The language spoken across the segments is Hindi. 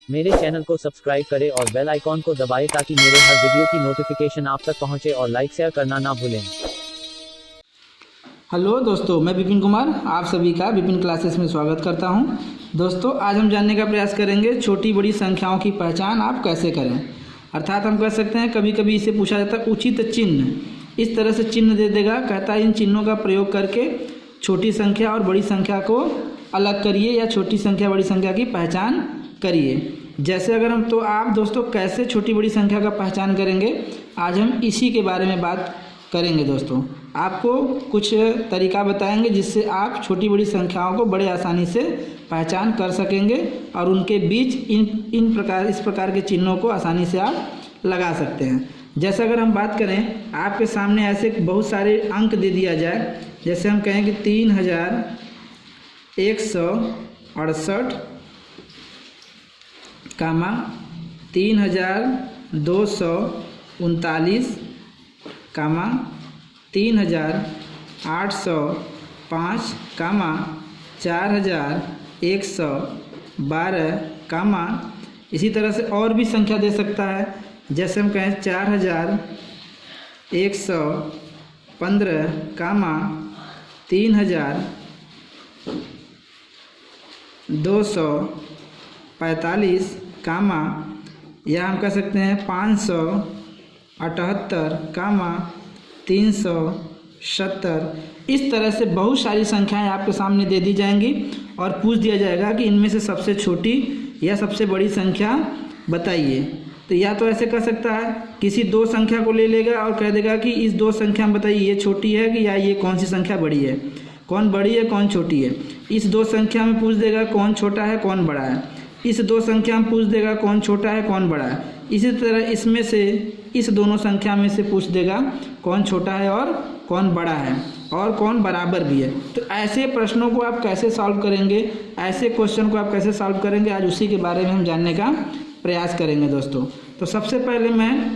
मेरे चैनल को सब्सक्राइब करें और बेल आइकॉन को दबाएं ताकि मेरे हर वीडियो की नोटिफिकेशन आप तक पहुंचे और लाइक शेयर करना ना भूलें। हेलो दोस्तों, मैं विपिन कुमार आप सभी का विपिन क्लासेस में स्वागत करता हूं। दोस्तों, आज हम जानने का प्रयास करेंगे छोटी बड़ी संख्याओं की पहचान आप कैसे करें। अर्थात हम कह सकते हैं कभी कभी इसे पूछा जाता है उचित चिन्ह। इस तरह से चिन्ह दे देगा, कहता है इन चिन्हों का प्रयोग करके छोटी संख्या और बड़ी संख्या को अलग करिए या छोटी संख्या बड़ी संख्या की पहचान करिए। जैसे अगर हम तो आप दोस्तों कैसे छोटी बड़ी संख्या का पहचान करेंगे, आज हम इसी के बारे में बात करेंगे। दोस्तों, आपको कुछ तरीका बताएंगे जिससे आप छोटी बड़ी संख्याओं को बड़े आसानी से पहचान कर सकेंगे और उनके बीच इस प्रकार के चिन्हों को आसानी से आप लगा सकते हैं। जैसे अगर हम बात करें, आपके सामने ऐसे बहुत सारे अंक दे दिया जाए, जैसे हम कहें कि 3168 कामा 3239 कामा 3805 कामा 4112 कामा इसी तरह से और भी संख्या दे सकता है। जैसे हम कहें 4115 कामा 3245 कामा या हम कह सकते हैं 578 कामा 370। इस तरह से बहुत सारी संख्याएं आपके सामने दे दी जाएंगी और पूछ दिया जाएगा कि इनमें से सबसे छोटी या सबसे बड़ी संख्या बताइए। तो या तो ऐसे कर सकता है, किसी दो संख्या को ले लेगा और कह देगा कि इस दो संख्या में बताइए ये छोटी है कि या ये कौन सी संख्या बड़ी है, कौन बड़ी है कौन छोटी है। इस दो संख्या में पूछ देगा कौन छोटा है कौन बड़ा है। इस दो संख्या में पूछ देगा कौन छोटा है कौन बड़ा है। इसी तरह इसमें से इस दोनों संख्या में से पूछ देगा कौन छोटा है और कौन बड़ा है और कौन बराबर भी है। तो ऐसे प्रश्नों को आप कैसे सॉल्व करेंगे, ऐसे क्वेश्चन को आप कैसे सॉल्व करेंगे, आज उसी के बारे में हम जानने का प्रयास करेंगे। दोस्तों, तो सबसे पहले मैं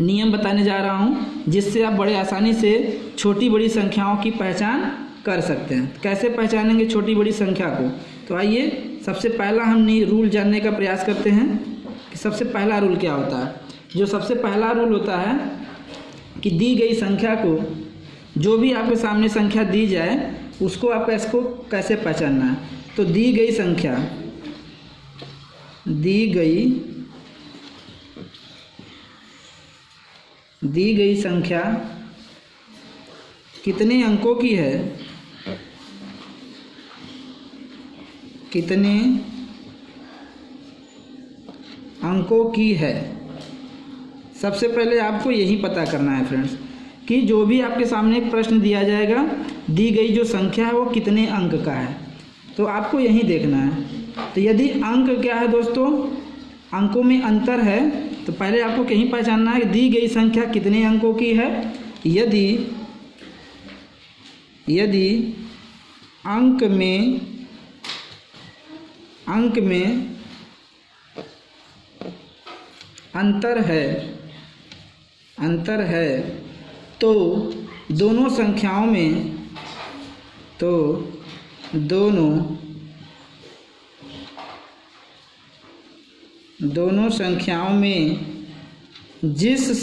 नियम बताने जा रहा हूँ जिससे आप बड़े आसानी से छोटी बड़ी संख्याओं की पहचान कर सकते हैं। कैसे पहचानेंगे छोटी बड़ी संख्या को, तो आइए सबसे पहला हम रूल जानने का प्रयास करते हैं कि सबसे पहला रूल क्या होता है। जो सबसे पहला रूल होता है कि दी गई संख्या को, जो भी आपके सामने संख्या दी जाए उसको आपको इसको कैसे पहचानना है। तो दी गई संख्या कितने अंकों की है, कितने अंकों की है। सबसे पहले आपको यही पता करना है फ्रेंड्स कि जो भी आपके सामने एक प्रश्न दिया जाएगा, दी गई जो संख्या है वो कितने अंक का है, तो आपको यही देखना है। तो यदि अंक क्या है दोस्तों, अंकों में अंतर है, तो पहले आपको यही पहचानना है कि दी गई संख्या कितने अंकों की है। यदि अंक में अंतर है तो दोनों संख्याओं में जिस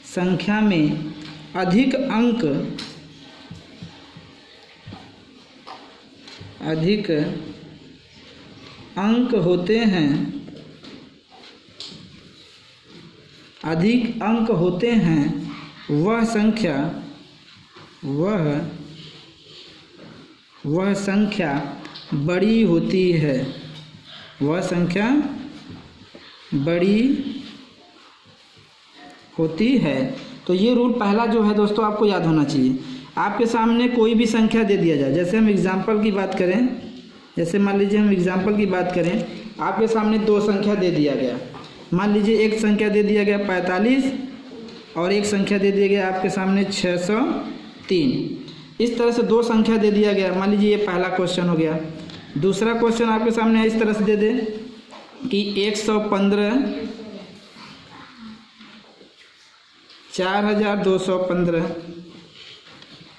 संख्या में अधिक अंक होते हैं वह संख्या बड़ी होती है। वह संख्या बड़ी होती है। तो ये रूल पहला जो है दोस्तों आपको याद होना चाहिए। आपके सामने कोई भी संख्या दे दिया जाए, जैसे हम एग्जाम्पल की बात करें, जैसे मान लीजिए हम एग्जाम्पल की बात करें, आपके सामने दो संख्या दे दिया गया। मान लीजिए एक संख्या दे दिया गया 45 और एक संख्या दे दिया गया आपके सामने 603। इस तरह से दो संख्या दे दिया गया। मान लीजिए ये पहला क्वेश्चन हो गया। दूसरा क्वेश्चन आपके सामने इस तरह से दे दे कि 115 4215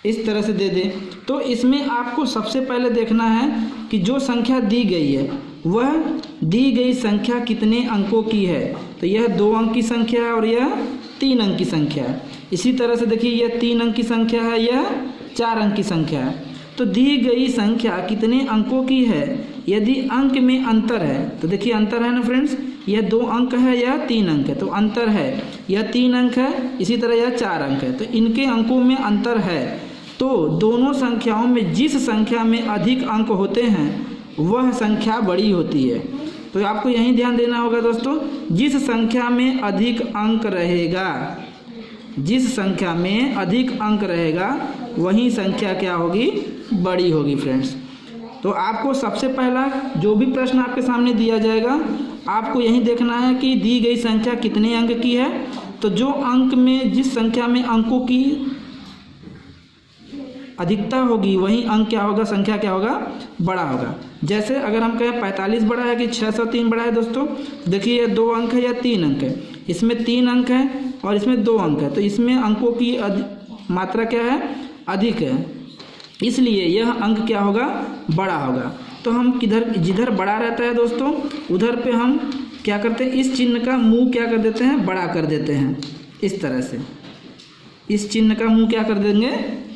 इस तरह से दे दे, तो इसमें आपको सबसे पहले देखना है कि जो संख्या दी गई है वह दी गई संख्या कितने अंकों की है। तो यह 2 अंक की संख्या है और यह 3 अंक की संख्या है। इसी तरह से देखिए यह 3 अंक की संख्या है, यह 4 अंक की संख्या है। तो दी गई संख्या कितने अंकों की है, यदि अंक में अंतर है, तो देखिए अंतर है ना फ्रेंड्स, यह 2 अंक है, यह 3 अंक है, तो अंतर है, यह 3 अंक है, इसी तरह यह 4 अंक है, तो इनके अंकों में अंतर है। तो दोनों संख्याओं में जिस संख्या में अधिक अंक होते हैं वह संख्या बड़ी होती है। तो आपको यही ध्यान देना होगा दोस्तों, जिस संख्या में अधिक अंक रहेगा, जिस संख्या में अधिक अंक रहेगा वही संख्या क्या होगी, बड़ी होगी फ्रेंड्स। तो आपको सबसे पहला जो भी प्रश्न आपके सामने दिया जाएगा आपको यही देखना है कि दी गई संख्या कितने अंक की है। तो जो अंक में जिस संख्या में अंकों की अधिकता होगी वही अंक क्या होगा, संख्या क्या होगा, बड़ा होगा। जैसे अगर हम कहें 45 बड़ा है कि 603 बड़ा है दोस्तों, देखिए यह 2 अंक है या 3 अंक है, इसमें 3 अंक है और इसमें 2 अंक है, तो इसमें अंकों की मात्रा क्या है, अधिक है, इसलिए यह अंक क्या होगा, बड़ा होगा। तो हम जिधर बड़ा रहता है दोस्तों उधर पे हम क्या करते हैं, इस चिन्ह का मुंह क्या कर देते हैं, बड़ा कर देते हैं। इस तरह से इस चिन्ह का मुंह क्या कर देंगे,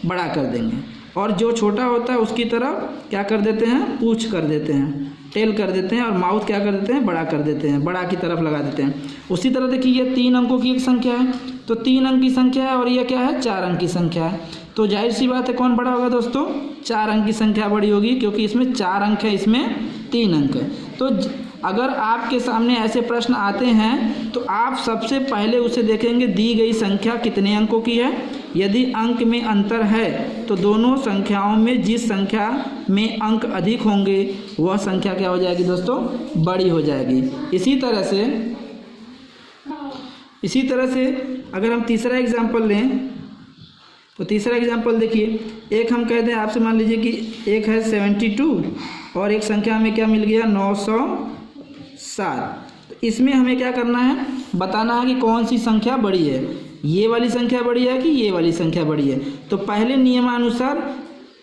बड़ा कर देंगे, और जो छोटा होता है उसकी तरफ क्या कर देते हैं, पूंछ कर देते हैं, टेल कर देते हैं, और माउथ क्या कर देते हैं, बड़ा कर देते हैं, बड़ा की तरफ लगा देते हैं। उसी तरह देखिए ये 3 अंकों की एक संख्या है, तो 3 अंक की संख्या है और ये क्या है, 4 अंक की संख्या है। तो जाहिर सी बात है कौन बड़ा होगा दोस्तों, 4 अंक की संख्या बड़ी होगी, क्योंकि इसमें 4 अंक है, इसमें 3 अंक है। तो अगर आपके सामने ऐसे प्रश्न आते हैं तो आप सबसे पहले उसे देखेंगे दी गई संख्या कितने अंकों की है। यदि अंक में अंतर है तो दोनों संख्याओं में जिस संख्या में अंक अधिक होंगे वह संख्या क्या हो जाएगी दोस्तों, बड़ी हो जाएगी। इसी तरह से अगर हम तीसरा एग्जाम्पल लें तो तीसरा एग्जाम्पल देखिए, एक हम कहते हैं आपसे, मान लीजिए कि एक है 72 और एक संख्या में क्या मिल गया, 907। तो इसमें हमें क्या करना है, बताना है कि कौन सी संख्या बड़ी है, ये वाली संख्या बड़ी है कि ये वाली संख्या बड़ी है। तो पहले नियमानुसार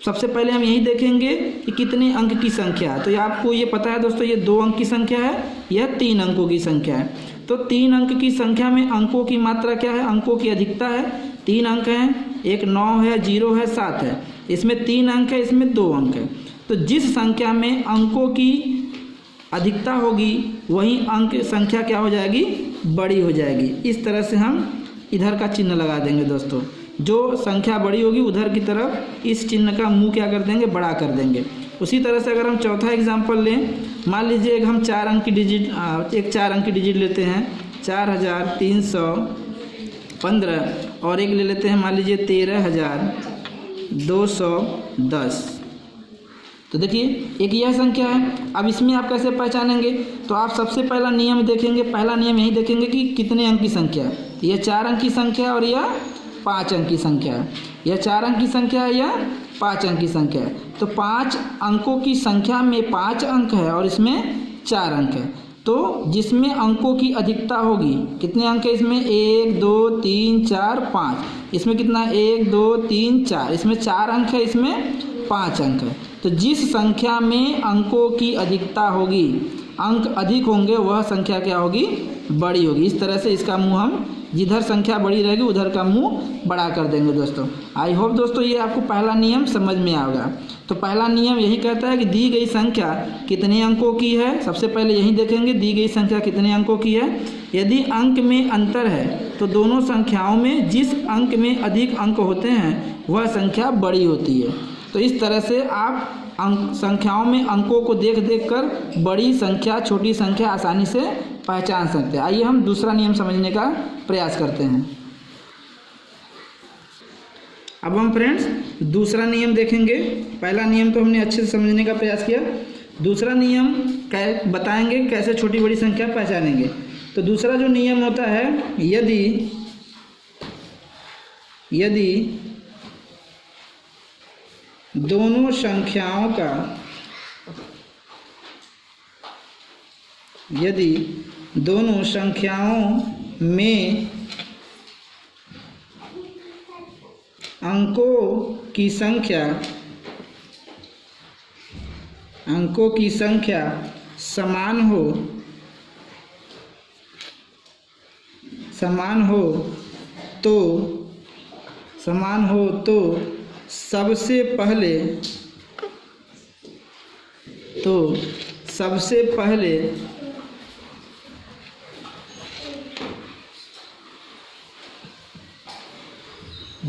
सबसे पहले हम यही देखेंगे कि कितने अंक की संख्या है। तो आपको ये पता है दोस्तों, ये 2 अंक की संख्या है, यह 3 अंकों की संख्या है। तो 3 अंक की संख्या में अंकों की मात्रा क्या है, अंकों की अधिकता है। 3 अंक हैं, एक 9 है, 0 है, 7 है, इसमें 3 अंक है, इसमें 2 अंक है। तो जिस संख्या में अंकों की अधिकता होगी वही अंक संख्या क्या हो जाएगी, बड़ी हो जाएगी। इस तरह से हम इधर का चिन्ह लगा देंगे दोस्तों, जो संख्या बड़ी होगी उधर की तरफ इस चिन्ह का मुंह क्या कर देंगे, बड़ा कर देंगे। उसी तरह से अगर हम चौथा एग्जाम्पल लें, मान लीजिए एक हम 4 अंक की डिजिट लेते हैं, 4315, और एक ले लेते हैं मान लीजिए 13210। तो देखिए एक यह संख्या है। अब इसमें आप कैसे पहचानेंगे, तो आप सबसे पहला नियम देखेंगे, पहला नियम यही देखेंगे कि कितने अंक की संख्या है। यह 4 अंक की संख्या है और यह 5 अंक की संख्या है, यह 4 अंक की संख्या है, यह 5 अंक की संख्या है। तो 5 अंकों की संख्या में 5 अंक है और इसमें 4 अंक है। तो जिसमें अंकों की अधिकता होगी, कितने अंक है इसमें, 1 2 3 4 5, इसमें कितना, 1 2 3 4, इसमें 4 अंक है, इसमें 5 अंक है। तो जिस संख्या में अंकों की अधिकता होगी, अंक अधिक होंगे, वह संख्या क्या होगी, बड़ी होगी। इस तरह से इसका मुंह हम जिधर संख्या बड़ी रहेगी उधर का मुंह बड़ा कर देंगे दोस्तों। आई होप दोस्तों ये आपको पहला नियम समझ में आएगा। तो पहला नियम यही कहता है कि दी गई संख्या कितने अंकों की है, सबसे पहले यही देखेंगे दी गई संख्या कितने अंकों की है। यदि अंक में अंतर है तो दोनों संख्याओं में जिस अंक में अधिक अंक होते हैं वह संख्या बड़ी होती है। तो इस तरह से आप संख्याओं में अंकों को देख कर बड़ी संख्या छोटी संख्या आसानी से पहचान सकते हैं। आइए हम दूसरा नियम समझने का प्रयास करते हैं। अब हम फ्रेंड्स दूसरा नियम देखेंगे। पहला नियम तो हमने अच्छे से समझने का प्रयास किया, दूसरा नियम बताएंगे कैसे छोटी बड़ी संख्या पहचानेंगे। तो दूसरा जो नियम होता है, यदि दोनों संख्याओं में अंकों की संख्या समान हो तो सबसे पहले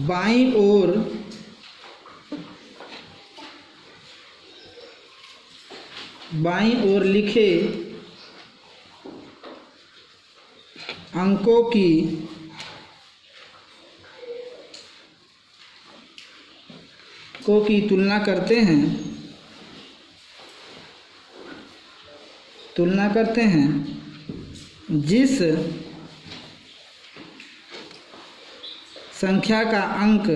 बाईं ओर लिखे अंकों की तुलना करते हैं जिस संख्या का अंक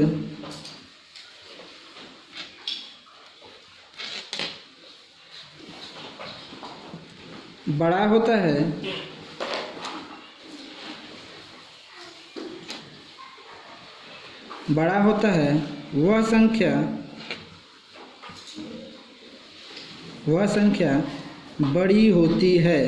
बड़ा होता है वह संख्या बड़ी होती है।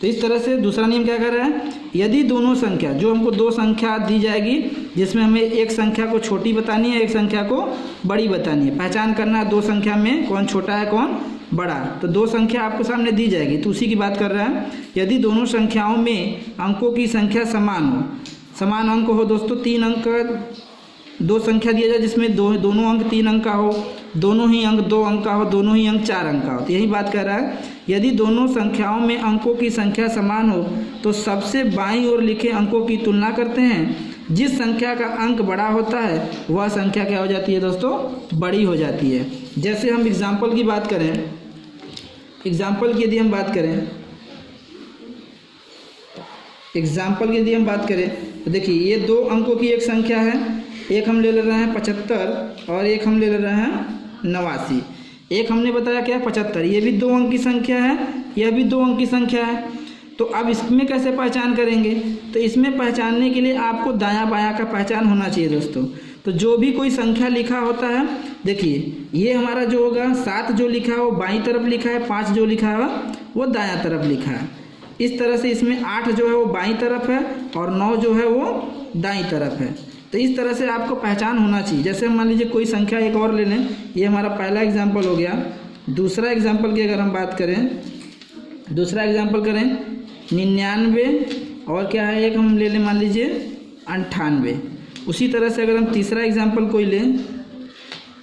तो इस तरह से दूसरा नियम क्या कर रहा है, यदि दोनों संख्या, जो हमको दो संख्या दी जाएगी जिसमें हमें एक संख्या को छोटी बतानी है, एक संख्या को बड़ी बतानी है, पहचान करना है दो संख्या में कौन छोटा है कौन बड़ा। तो दो संख्या आपको सामने दी जाएगी, तो उसी की बात कर रहा है। यदि दोनों संख्याओं में अंकों की संख्या समान अंक हो दोस्तों, 3 अंक दो संख्या दिया जाए जिसमें दोनों अंक 3 अंक का हो, दोनों ही अंक 2 अंक का हो, दोनों ही अंक 4 अंक का हो, तो यही बात कर रहा है। यदि दोनों संख्याओं में अंकों की संख्या समान हो तो सबसे बाईं ओर लिखे अंकों की तुलना करते हैं, जिस संख्या का अंक बड़ा होता है वह संख्या क्या हो जाती है दोस्तों, बड़ी हो जाती है। जैसे हम एग्जाम्पल की बात करें, यदि हम बात करें तो देखिए ये 2 अंकों की एक संख्या है, एक हम ले रहे हैं 75 और एक हम ले रहे हैं 89। एक हमने बताया क्या 75, ये भी 2 अंक की संख्या है, यह भी 2 अंक की संख्या है। तो अब इसमें कैसे पहचान करेंगे, तो इसमें पहचानने के लिए आपको दायां बायां का पहचान होना चाहिए दोस्तों। तो जो भी कोई संख्या लिखा होता है, देखिए ये हमारा जो होगा 7 जो लिखा है वो बाईं तरफ लिखा है, 5 जो लिखा है वो दायां तरफ लिखा है। इस तरह से इसमें 8 जो है वो बाईं तरफ है और 9 जो है वो दाईं तरफ है। तो इस तरह से आपको पहचान होना चाहिए। जैसे मान लीजिए कोई संख्या एक और ले लें, ये हमारा पहला एग्जाम्पल हो गया। दूसरा एग्जाम्पल की अगर हम बात करें, दूसरा एग्जाम्पल करें 99 और क्या है एक हम ले लें मान लीजिए 98। उसी तरह से अगर हम तीसरा एग्जाम्पल कोई लें,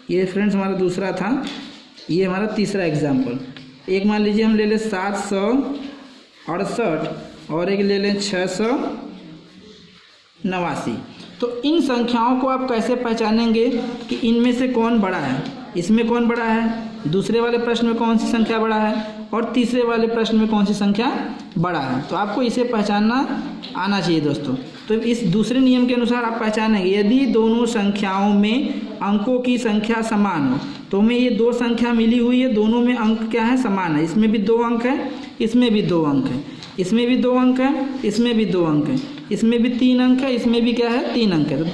ये फ्रेंड्स हमारा दूसरा था, ये हमारा तीसरा एग्जाम्पल, एक मान लीजिए हम ले लें 768 और एक ले लें 689। तो इन संख्याओं को आप कैसे पहचानेंगे कि इनमें से कौन बड़ा है, इसमें कौन बड़ा है, दूसरे वाले प्रश्न में कौन सी संख्या बड़ा है और तीसरे वाले प्रश्न में कौन सी संख्या बड़ा है। तो आपको इसे पहचानना आना चाहिए दोस्तों। तो इस दूसरे नियम के अनुसार आप पहचानेंगे, यदि दोनों संख्याओं में अंकों की संख्या समान हो, तो हमें ये 2 संख्या मिली हुई है, दोनों में अंक क्या है समान है, इसमें भी 2 अंक है, इसमें भी 2 अंक है, इसमें भी 2 अंक है, इसमें भी 2 अंक है, इसमें भी 3 अंक है, इसमें भी क्या है 3 अंक है। तो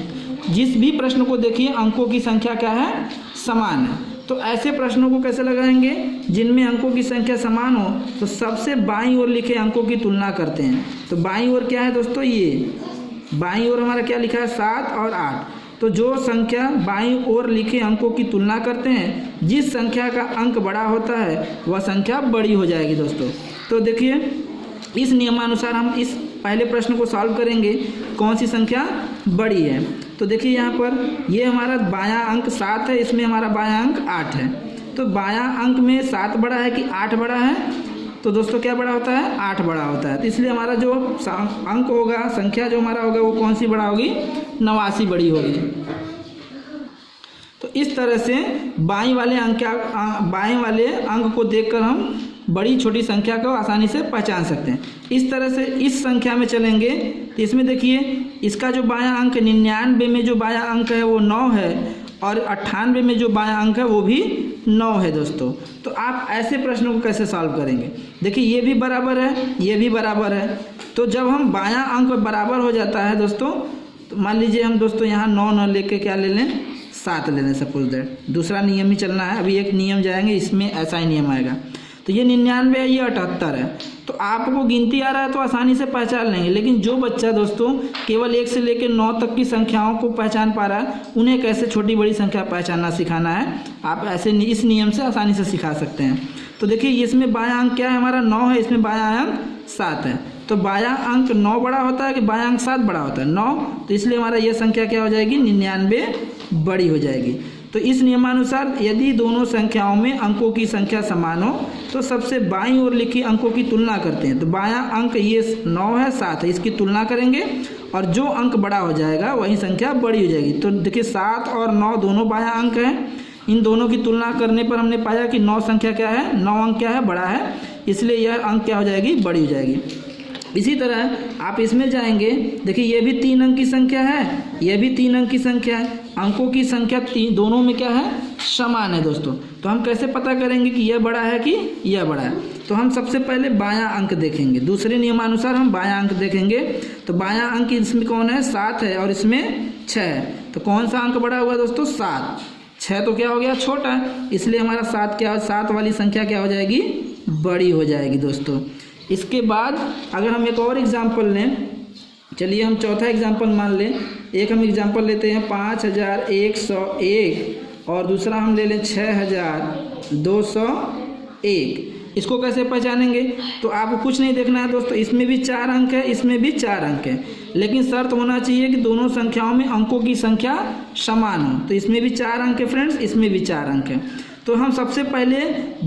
जिस भी प्रश्न को देखिए अंकों की संख्या क्या है समान है। तो ऐसे प्रश्नों को कैसे लगाएंगे, जिनमें अंकों की संख्या समान हो तो सबसे बाईं ओर लिखे अंकों की तुलना करते हैं। तो बाईं ओर क्या है दोस्तों, ये बाईं ओर हमारा क्या लिखा है 7 और 8। तो जो संख्या बाईं ओर लिखे अंकों की तुलना करते हैं, जिस संख्या का अंक बड़ा होता है वह संख्या बड़ी हो जाएगी दोस्तों। तो देखिए इस नियमानुसार हम इस पहले प्रश्न को सॉल्व करेंगे, कौन सी संख्या बड़ी है। तो देखिए यहाँ पर ये हमारा बायां अंक 7 है, इसमें हमारा बायां अंक 8 है। तो बायां अंक में 7 बड़ा है कि 8 बड़ा है, तो दोस्तों क्या बड़ा होता है 8 बड़ा होता है। तो इसलिए हमारा जो अंक होगा, संख्या जो हमारा होगा वो कौन सी बड़ा होगी, 89 बड़ी होगी। तो इस तरह से बाईं वाले अंक को देखकर हम बड़ी छोटी संख्या को आसानी से पहचान सकते हैं। इस तरह से इस संख्या में चलेंगे तो इसमें देखिए इसका जो बायां अंक 99 में जो बायां अंक है वो 9 है और 98 में जो बायां अंक है वो भी 9 है दोस्तों। तो आप ऐसे प्रश्नों को कैसे सॉल्व करेंगे? देखिए ये भी बराबर है, ये भी बराबर है, तो जब हम बायां अंक बराबर हो जाता है दोस्तों, तो मान लीजिए हम दोस्तों यहाँ 9 न लेके क्या ले लें, 7 ले लें, सपोज दैट। दूसरा नियम ही चलना है, अभी एक नियम जाएंगे, इसमें ऐसा ही नियम आएगा। तो ये 99 है, ये 78 है, तो आपको गिनती आ रहा है तो आसानी से पहचान लेंगे। लेकिन जो बच्चा दोस्तों केवल 1 से लेकर 9 तक की संख्याओं को पहचान पा रहा है, उन्हें कैसे छोटी बड़ी संख्या पहचानना सिखाना है, आप ऐसे इस नियम से आसानी से सिखा सकते हैं। तो देखिए इसमें बायां अंक क्या है, हमारा 9 है, इसमें बायां अंक 7 है। तो बायां अंक 9 बड़ा होता है कि बायां अंक 7 बड़ा होता है? 9। तो इसलिए हमारा ये संख्या क्या हो जाएगी, 99 बड़ी हो जाएगी। तो इस नियमानुसार यदि दोनों संख्याओं में अंकों की संख्या समान हो तो सबसे बाईं ओर लिखी अंकों की तुलना करते हैं। तो बायां अंक ये 9 है, 7 है, इसकी तुलना करेंगे और जो अंक बड़ा हो जाएगा वही संख्या बड़ी हो जाएगी। तो देखिए 7 और 9 दोनों बायां अंक हैं, इन दोनों की तुलना करने पर हमने पाया कि 9 संख्या क्या है, 9 अंक क्या है, बड़ा है, इसलिए यह अंक क्या हो जाएगी, बड़ी हो जाएगी। इसी तरह आप इसमें जाएंगे, देखिए ये भी 3 अंक की संख्या है, यह भी 3 अंक की संख्या है, अंकों की संख्या दोनों में क्या है, समान है दोस्तों। तो हम कैसे पता करेंगे कि यह बड़ा है कि यह बड़ा है? तो हम सबसे पहले बायां अंक देखेंगे, दूसरे नियमानुसार हम बायां अंक देखेंगे। तो बायां अंक इसमें कौन है, 7 है और इसमें 6 है, तो कौन सा अंक बड़ा हुआ दोस्तों, 7। 6 तो क्या हो गया, छोटा है, इसलिए हमारा 7 वाली संख्या क्या हो जाएगी, बड़ी हो जाएगी दोस्तों। इसके बाद अगर हम एक और एग्जाम्पल लें, चलिए हम चौथा एग्जाम्पल मान लें। एक हम एग्जाम्पल लेते हैं 5101 और दूसरा हम ले लें 6201। इसको कैसे पहचानेंगे? तो आपको कुछ नहीं देखना है दोस्तों, इसमें भी 4 अंक है, इसमें भी 4 अंक है, लेकिन शर्त होना चाहिए कि दोनों संख्याओं में अंकों की संख्या समान हो। तो इसमें भी 4 अंक है फ्रेंड्स, इसमें भी 4 अंक है। तो हम सबसे पहले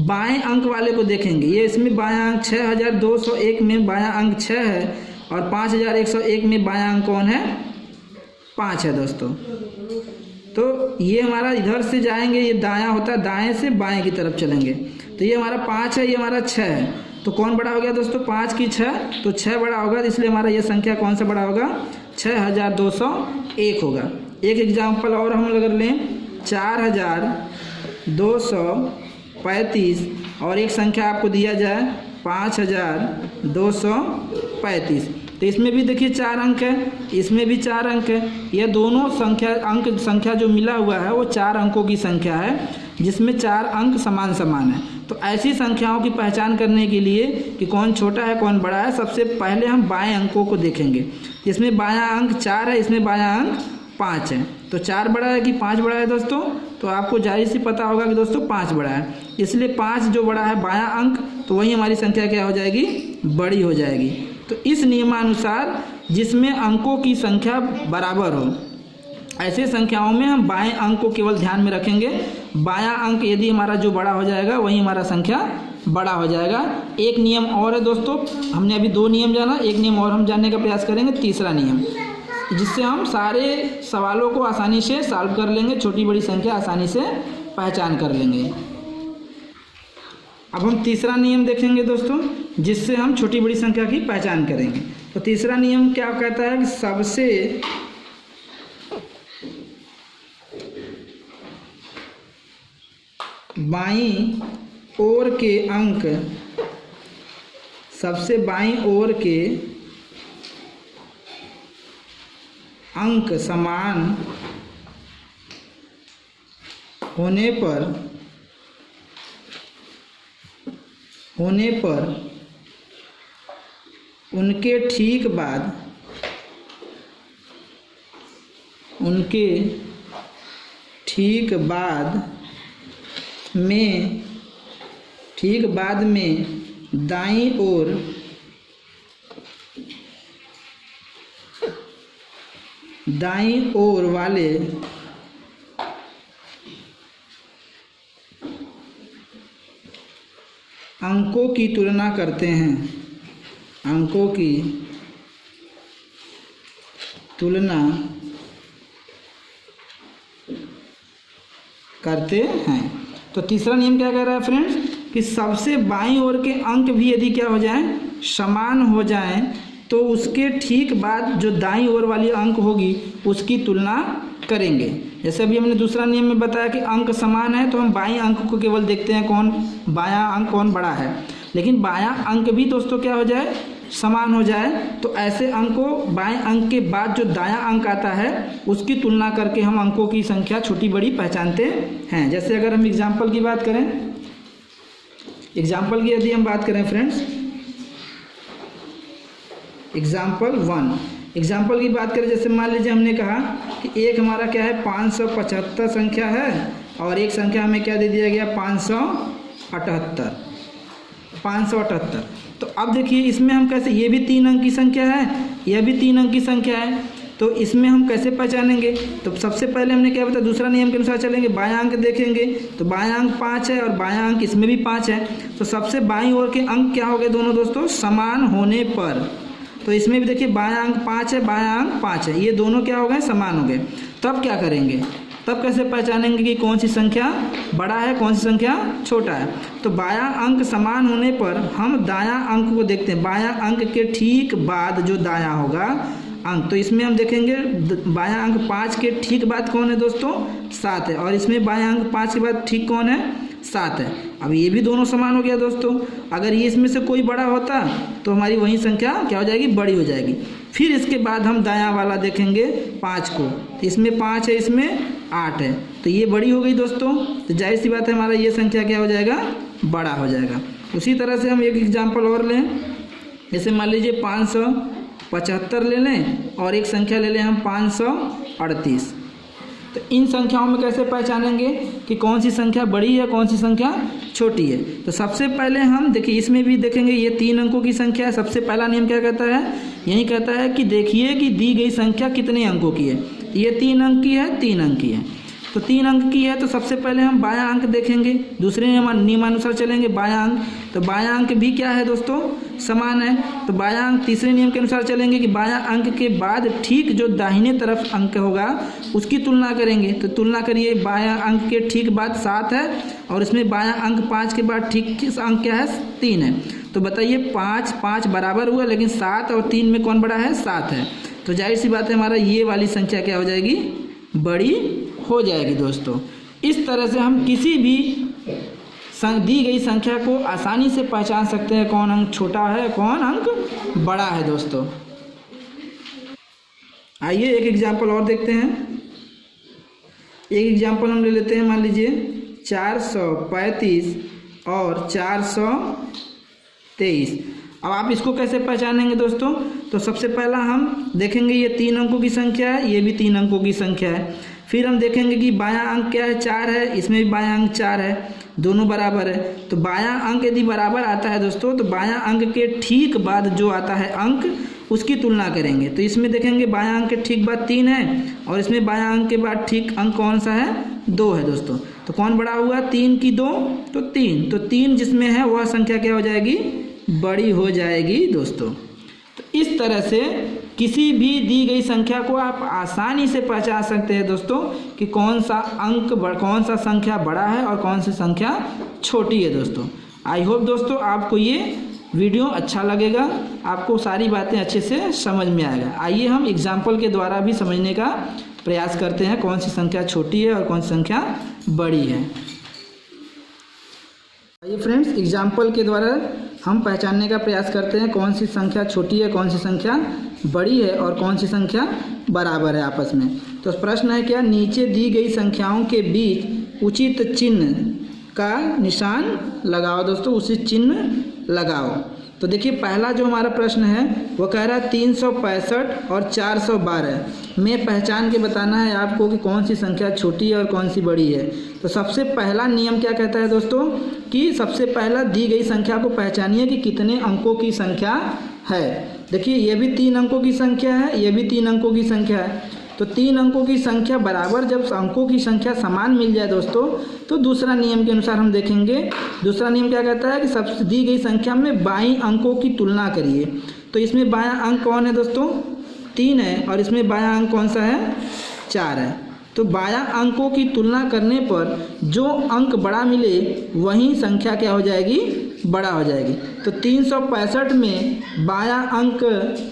बाएं अंक वाले को देखेंगे। ये इसमें बायां अंक 6201 में बायां अंक 6 है और 5101 में बायां अंक कौन है, 5 है दोस्तों। तो ये हमारा इधर से जाएंगे, ये दायां होता है, दाएं से बाएं की तरफ चलेंगे। तो ये हमारा 5 है, ये हमारा 6 है, तो कौन बड़ा हो गया दोस्तों, 5 की 6, तो 6 बड़ा होगा, इसलिए हमारा ये संख्या कौन सा बड़ा होगा, 6201 होगा। एक एग्जाम्पल और हम अगर लें 4235 और एक संख्या आपको दिया जाए 5235, तो इसमें भी देखिए 4 अंक है, इसमें भी 4 अंक है। यह दोनों संख्या जो मिला हुआ है वो 4 अंकों की संख्या है, जिसमें 4 अंक समान है। तो ऐसी संख्याओं की पहचान करने के लिए कि कौन छोटा है कौन बड़ा है, सबसे पहले हम बाएं अंकों को देखेंगे। इसमें बायां अंक 4 है, इसमें बायां अंक 5 है, तो 4 बड़ा है कि 5 बड़ा है दोस्तों? तो आपको जाहिर सी पता होगा कि दोस्तों 5 बड़ा है, इसलिए 5 जो बड़ा है बायां अंक, तो वही हमारी संख्या क्या हो जाएगी, बड़ी हो जाएगी। तो इस नियमानुसार जिसमें अंकों की संख्या बराबर हो, ऐसे संख्याओं में हम बाएं अंक को केवल ध्यान में रखेंगे। बायां अंक यदि हमारा जो बड़ा हो जाएगा वही हमारा संख्या बड़ा हो जाएगा। एक नियम और है दोस्तों, हमने अभी 2 नियम जाना, एक नियम और हम जानने का प्रयास करेंगे, तीसरा नियम, जिससे हम सारे सवालों को आसानी से सॉल्व कर लेंगे, छोटी बड़ी संख्या आसानी से पहचान कर लेंगे। अब हम तीसरा नियम देखेंगे दोस्तों, जिससे हम छोटी बड़ी संख्या की पहचान करेंगे। तो तीसरा नियम क्या कहता है कि सबसे बाईं ओर के अंक, सबसे बाईं ओर के अंक समान होने पर उनके ठीक बाद में दाईं ओर वाले अंकों की तुलना करते हैं, तो तीसरा नियम क्या कह रहा है फ्रेंड्स कि सबसे बाईं ओर के अंक भी यदि क्या हो जाएं, समान हो जाएं, तो उसके ठीक बाद जो दाईं ओर वाली अंक होगी उसकी तुलना करेंगे। जैसे अभी हमने दूसरा नियम में बताया कि अंक समान है तो हम बाईं अंक को केवल देखते हैं कौन बायां अंक कौन बड़ा है, लेकिन बायां अंक भी दोस्तों क्या हो जाए, समान हो जाए, तो ऐसे अंक को बाएं अंक के बाद जो दायां अंक आता है उसकी तुलना करके हम अंकों की संख्या छोटी बड़ी पहचानते हैं। जैसे अगर हम एग्जाम्पल की बात करें, एग्जाम्पल की यदि हम बात करें फ्रेंड्स, एग्जाम्पल 1, एग्जाम्पल की बात करें, जैसे मान लीजिए हमने कहा कि एक हमारा क्या है 575 संख्या है और एक संख्या हमें क्या दे दिया गया 578। तो अब देखिए इसमें हम कैसे, ये भी 3 अंक की संख्या है, यह भी 3 अंक की संख्या है, तो इसमें हम कैसे पहचानेंगे। तो सबसे पहले हमने क्या बताया, दूसरा नियम के अनुसार चलेंगे, बायां अंक देखेंगे तो बायां अंक 5 है और बायां अंक इसमें भी 5 है, तो सबसे बाईं ओर के अंक क्या हो गए दोनों दोस्तों, समान होने पर। तो इसमें भी देखिए बायां अंक 5 है, बायां अंक 5 है, ये दोनों क्या हो गए, समान हो गए। तब क्या करेंगे, तब कैसे पहचानेंगे कि कौन सी संख्या बड़ा है कौन सी संख्या छोटा है। तो बायां अंक समान होने पर हम दायां अंक को देखते हैं, बायां अंक के ठीक बाद जो दायां होगा अंक, तो इसमें हम देखेंगे बायां अंक 5 के ठीक बाद कौन है दोस्तों, 7 है, और इसमें बायां अंक 5 के बाद ठीक कौन है, 7 है। अब ये भी दोनों समान हो गया दोस्तों। अगर ये इसमें से कोई बड़ा होता तो हमारी वही संख्या क्या हो जाएगी, बड़ी हो जाएगी। फिर इसके बाद हम दायां वाला देखेंगे 5 को, तो इसमें 5 है इसमें 8 है, तो ये बड़ी हो गई दोस्तों। तो जाहिर सी बात है हमारा ये संख्या क्या हो जाएगा, बड़ा हो जाएगा। उसी तरह से हम एक एग्जाम्पल और लें, जैसे मान लीजिए 575 ले लें और एक संख्या ले लें हम 538। तो इन संख्याओं में कैसे पहचानेंगे कि कौन सी संख्या बड़ी है कौन सी संख्या छोटी है। तो सबसे पहले हम देखिए इसमें भी देखेंगे ये 3 अंकों की संख्या है। सबसे पहला नियम क्या कहता है, यही कहता है कि देखिए कि दी गई संख्या कितने अंकों की है। ये 3 अंक की है, 3 अंक की है, तो 3 अंक की है तो सबसे पहले हम बायां अंक देखेंगे, दूसरे नियमानुसार चलेंगे बायां अंक, तो बायां अंक भी क्या है दोस्तों, समान है। तो बायां अंक तीसरे नियम के अनुसार चलेंगे कि बायां अंक के बाद ठीक जो दाहिने तरफ अंक होगा उसकी तुलना करेंगे। तो तुलना करिए, बायां अंक के ठीक बाद 7 है और इसमें बायां अंक 5 के बाद ठीक अंक क्या है, 3 है। तो बताइए 5 5 बराबर हुआ, लेकिन 7 और 3 में कौन बड़ा है, 7 है। तो जाहिर सी बात है हमारा ये वाली संख्या क्या हो जाएगी, बड़ी हो जाएगी दोस्तों। इस तरह से हम किसी भी दी गई संख्या को आसानी से पहचान सकते हैं कौन अंक छोटा है कौन अंक बड़ा है दोस्तों। आइए एक एग्जाम्पल और देखते हैं। एक एग्जाम्पल हम ले लेते हैं, मान लीजिए 435 और 423। अब आप इसको कैसे पहचानेंगे दोस्तों, तो सबसे पहला हम देखेंगे ये 3 अंकों की संख्या है, ये भी 3 अंकों की संख्या है। फिर हम देखेंगे कि बायां अंक क्या है, 4 है, इसमें भी बायां अंक 4 है, दोनों बराबर है। तो बायां अंक यदि बराबर आता है दोस्तों तो बायां अंक के ठीक बाद जो आता है अंक उसकी तुलना करेंगे। तो इसमें देखेंगे बायां अंक के ठीक बाद 3 है और इसमें बायां अंक के बाद ठीक अंक कौन सा है, 2 है दोस्तों। तो कौन बड़ा हुआ, 3 की 2 तो 3, तो 3 जिसमें है वह संख्या क्या हो जाएगी, बड़ी हो जाएगी दोस्तों। तो इस तरह से किसी भी दी गई संख्या को आप आसानी से पहचान सकते हैं दोस्तों कि कौन सा कौन सा संख्या बड़ा है और कौन सी संख्या छोटी है दोस्तों। आई होप दोस्तों आपको ये वीडियो अच्छा लगेगा, आपको सारी बातें अच्छे से समझ में आएगा। आइए हम एग्जाम्पल के द्वारा भी समझने का प्रयास करते हैं कौन सी संख्या छोटी है और कौन सी संख्या बड़ी है। आइए फ्रेंड्स, एग्जाम्पल के द्वारा हम पहचानने का प्रयास करते हैं कौन सी संख्या छोटी है कौन सी संख्या बड़ी है और कौन सी संख्या बराबर है आपस में। तो प्रश्न है क्या, नीचे दी गई संख्याओं के बीच उचित चिन्ह का निशान लगाओ दोस्तों, उचित चिन्ह लगाओ। तो देखिए पहला जो हमारा प्रश्न है वो कह रहा है 365 और 412 में पहचान के बताना है आपको कि कौन सी संख्या छोटी है और कौन सी बड़ी है। तो सबसे पहला नियम क्या कहता है दोस्तों कि सबसे पहला दी गई संख्या को पहचानिए कि कितने अंकों की संख्या है। देखिए ये भी 3 अंकों की संख्या है, ये भी 3 अंकों की संख्या है। तो 3 अंकों की संख्या बराबर जब अंकों की संख्या समान मिल जाए दोस्तों तो दूसरा नियम के अनुसार हम देखेंगे। दूसरा नियम क्या कहता है कि सबसे दी गई संख्या में बाईं अंकों की तुलना करिए। तो इसमें बायां अंक कौन है दोस्तों, 3 है और इसमें बायां अंक कौन सा है, 4 है। तो बायां अंकों की तुलना करने पर जो अंक बड़ा मिले वही संख्या क्या हो जाएगी, बड़ा हो जाएगी। तो 365 में बायां अंक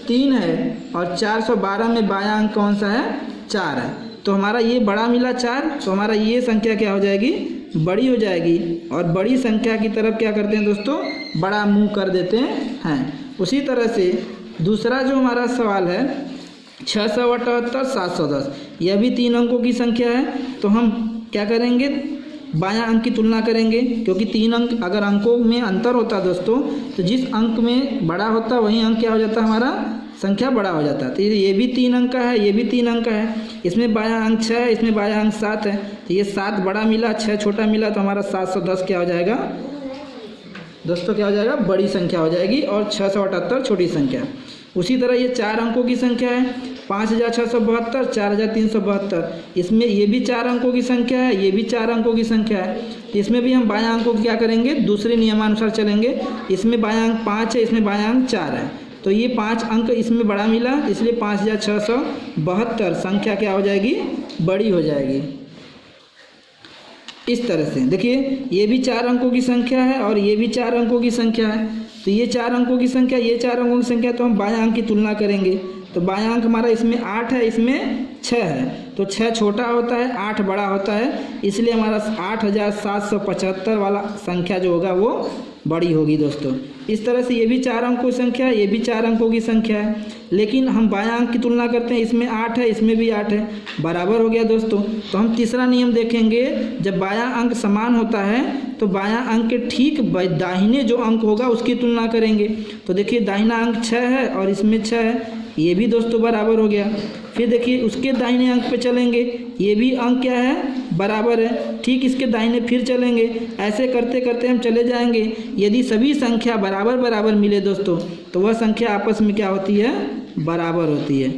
3 है और 412 में बायां अंक कौन सा है, 4 है। तो हमारा ये बड़ा मिला 4, तो हमारा ये संख्या क्या हो जाएगी, बड़ी हो जाएगी। और बड़ी संख्या की तरफ क्या करते हैं दोस्तों, बड़ा मुंह कर देते हैं। उसी तरह से दूसरा जो हमारा सवाल है 678 710, यह भी 3 अंकों की संख्या है। तो हम क्या करेंगे, बायां अंक की तुलना करेंगे, क्योंकि 3 अंक अगर अंकों में अंतर होता दोस्तों, तो जिस अंक में बड़ा होता वही अंक क्या हो जाता, हमारा संख्या बड़ा हो जाता है। तो ये भी 3 अंक का है, ये भी 3 अंक का है, इसमें बायां अंक 6 है, इसमें बायां अंक 7 है। तो ये 7 बड़ा मिला, 6 छोटा मिला, तो हमारा 710 क्या हो जाएगा दोस्तों, क्या हो जाएगा, बड़ी संख्या हो जाएगी, और 678 छोटी संख्या। उसी तरह ये 4 अंकों की संख्या है, 5672, 4372, इसमें ये भी 4 अंकों की संख्या है, ये भी 4 अंकों की संख्या है। इसमें भी हम बायां अंकों को क्या करेंगे, दूसरे नियमानुसार चलेंगे। इसमें बायां अंक 5 है, इसमें बायां अंक 4 है, तो ये 5 अंक इसमें बड़ा मिला, इसलिए 5672 संख्या क्या हो जाएगी, बड़ी हो जाएगी। इस तरह से देखिए, ये भी 4 अंकों की संख्या है और ये भी 4 अंकों की संख्या है। तो ये 4 अंकों की संख्या, ये 4 अंकों की संख्या, तो हम बायां अंक की तुलना करेंगे। तो बायां अंक हमारा इसमें 8 है, इसमें 6 है, तो 6 छोटा होता है, 8 बड़ा होता है, इसलिए हमारा 8775 वाला संख्या जो होगा वो बड़ी होगी दोस्तों। इस तरह से ये भी 4 अंकों की संख्या है, ये भी 4 अंकों की संख्या है, लेकिन हम बायां अंक की तुलना करते हैं, इसमें 8 है, इसमें भी 8 है, बराबर हो गया दोस्तों। तो हम तीसरा नियम देखेंगे, जब बायां अंक समान होता है तो बायां अंक के ठीक दाहिने जो अंक होगा उसकी तुलना करेंगे। तो देखिए दाहिना अंक 6 है और इसमें 6 है, ये भी दोस्तों बराबर हो गया। फिर देखिए उसके दाहिने अंक पे चलेंगे, ये भी अंक क्या है, बराबर है, ठीक इसके दाहिने फिर चलेंगे, ऐसे करते करते हम चले जाएंगे। यदि सभी संख्या बराबर बराबर मिले दोस्तों, तो वह संख्या आपस में क्या होती है, बराबर होती है,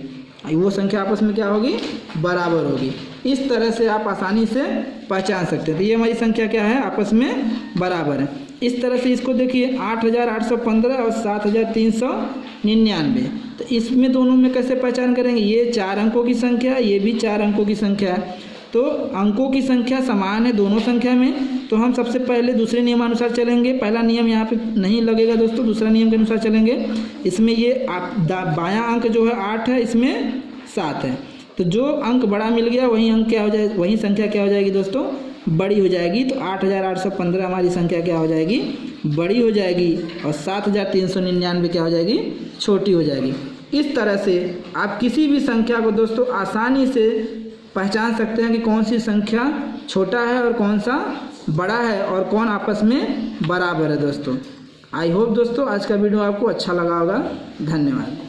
वो संख्या आपस में क्या होगी, बराबर होगी। इस तरह से आप आसानी से पहचान सकते हैं। तो ये हमारी संख्या क्या है, आपस में बराबर है। इस तरह से इसको देखिए 8815 और 7399, तो इसमें दोनों में कैसे पहचान करेंगे, ये 4 अंकों की संख्या है, ये भी 4 अंकों की संख्या है, तो अंकों की संख्या समान है दोनों संख्या में। तो हम सबसे पहले दूसरे नियमानुसार चलेंगे, पहला नियम यहाँ पे नहीं लगेगा दोस्तों, दूसरा नियम के अनुसार चलेंगे। इसमें ये बायां अंक जो है 8 है, इसमें 7 है, तो जो अंक बड़ा मिल गया वही अंक क्या हो जाए, वही संख्या क्या हो जाएगी दोस्तों, बड़ी हो जाएगी। तो 8815 हमारी संख्या क्या हो जाएगी, बड़ी हो जाएगी, और 7399 क्या हो जाएगी, छोटी हो जाएगी। इस तरह से आप किसी भी संख्या को दोस्तों आसानी से पहचान सकते हैं कि कौन सी संख्या छोटा है और कौन सा बड़ा है और कौन आपस में बराबर है दोस्तों। आई होप दोस्तों आज का वीडियो आपको अच्छा लगा होगा। धन्यवाद।